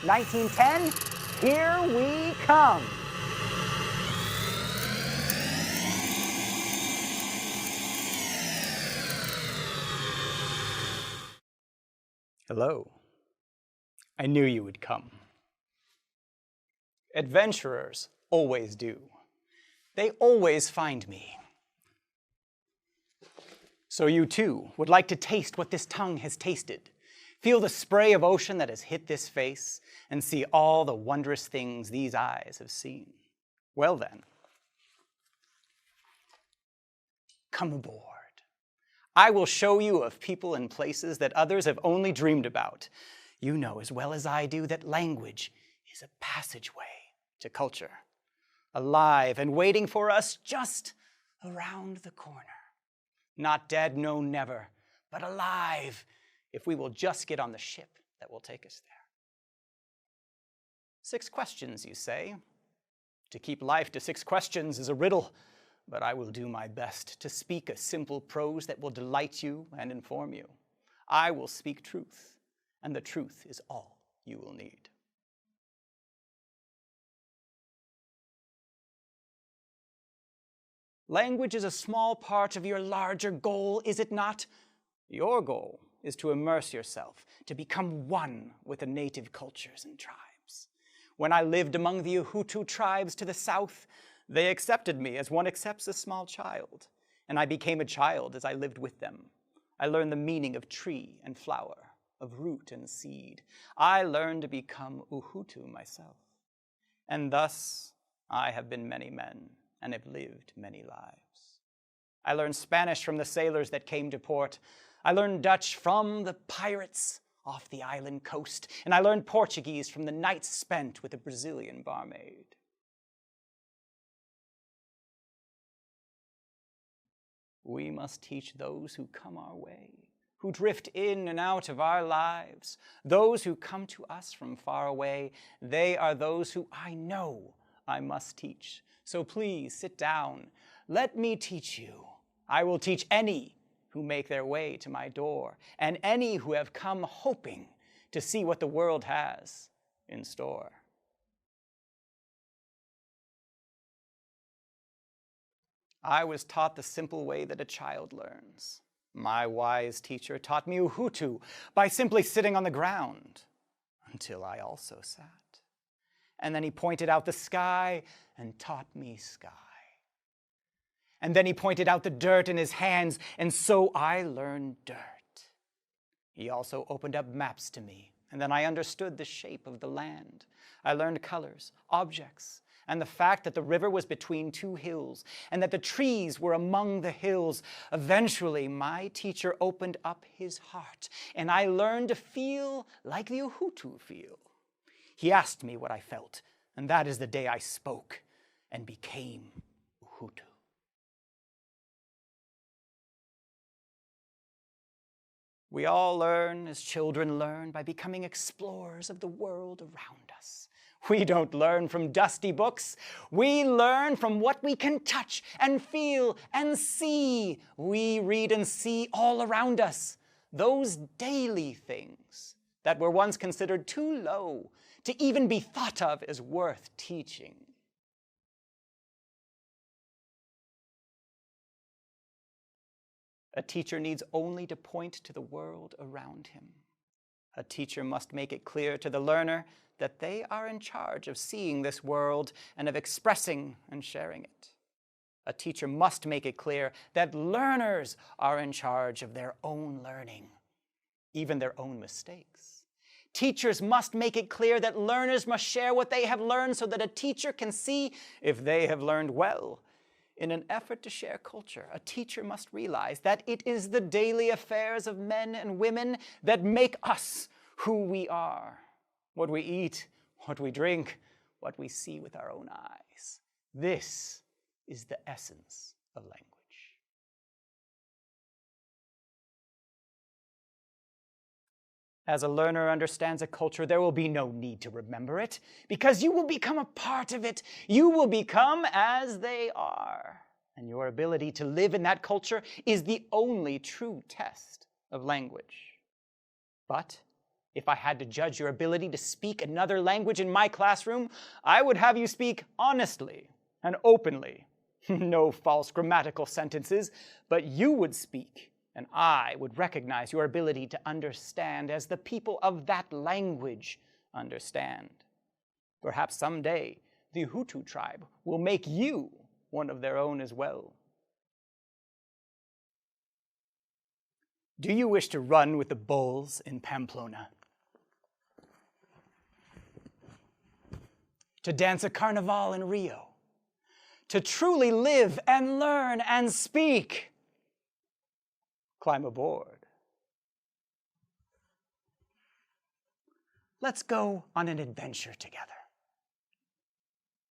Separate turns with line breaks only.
1910, here we come. Hello. I knew you would come. Adventurers always do. They always find me. So you too would like to taste what this tongue has tasted, feel the spray of ocean that has hit this face, and see all the wondrous things these eyes have seen. Well then, come aboard. I will show you of people and places that others have only dreamed about. You know as well as I do that language is a passageway to culture, alive and waiting for us just around the corner. Not dead, no, never, but alive if we will just get on the ship that will take us there. 6 questions, you say. To keep life to 6 questions is a riddle, but I will do my best to speak a simple prose that will delight you and inform you. I will speak truth, and the truth is all you will need. Language is a small part of your larger goal, is it not? Your goal is to immerse yourself, to become one with the native cultures and tribes. When I lived among the Uhutu tribes to the south, they accepted me as one accepts a small child, and I became a child as I lived with them. I learned the meaning of tree and flower, of root and seed. I learned to become Uhutu myself. And thus, I have been many men and have lived many lives. I learned Spanish from the sailors that came to port. I learned Dutch from the pirates off the island coast, and I learned Portuguese from the nights spent with a Brazilian barmaid. We must teach those who come our way, who drift in and out of our lives, those who come to us from far away. They are those who I know I must teach. So please sit down. Let me teach you. I will teach any who make their way to my door, and any who have come hoping to see what the world has in store. I was taught the simple way that a child learns. My wise teacher taught me Uhutu by simply sitting on the ground, until I also sat. And then he pointed out the sky and taught me sky. And then he pointed out the dirt in his hands, and so I learned dirt. He also opened up maps to me, and then I understood the shape of the land. I learned colors, objects, and the fact that the river was between 2 hills, and that the trees were among the hills. Eventually, my teacher opened up his heart, and I learned to feel like the Uhutu feel. He asked me what I felt, and that is the day I spoke and became Uhutu. We all learn as children learn by becoming explorers of the world around us. We don't learn from dusty books. We learn from what we can touch and feel and see. We read and see all around us. Those daily things that were once considered too low to even be thought of as worth teaching. A teacher needs only to point to the world around him. A teacher must make it clear to the learner that they are in charge of seeing this world and of expressing and sharing it. A teacher must make it clear that learners are in charge of their own learning, even their own mistakes. Teachers must make it clear that learners must share what they have learned so that a teacher can see if they have learned well. In an effort to share culture, a teacher must realize that it is the daily affairs of men and women that make us who we are. What we eat, what we drink, what we see with our own eyes. This is the essence of language. As a learner understands a culture, there will be no need to remember it, because you will become a part of it. You will become as they are. And your ability to live in that culture is the only true test of language. But If I had to judge your ability to speak another language in my classroom, I would have you speak honestly and openly. No false grammatical sentences, but you would speak, and I would recognize your ability to understand as the people of that language understand. Perhaps someday the Hutu tribe will make you one of their own as well. Do you wish to run with the bulls in Pamplona? To dance a carnival in Rio? To truly live and learn and speak? Climb aboard. Let's go on an adventure together.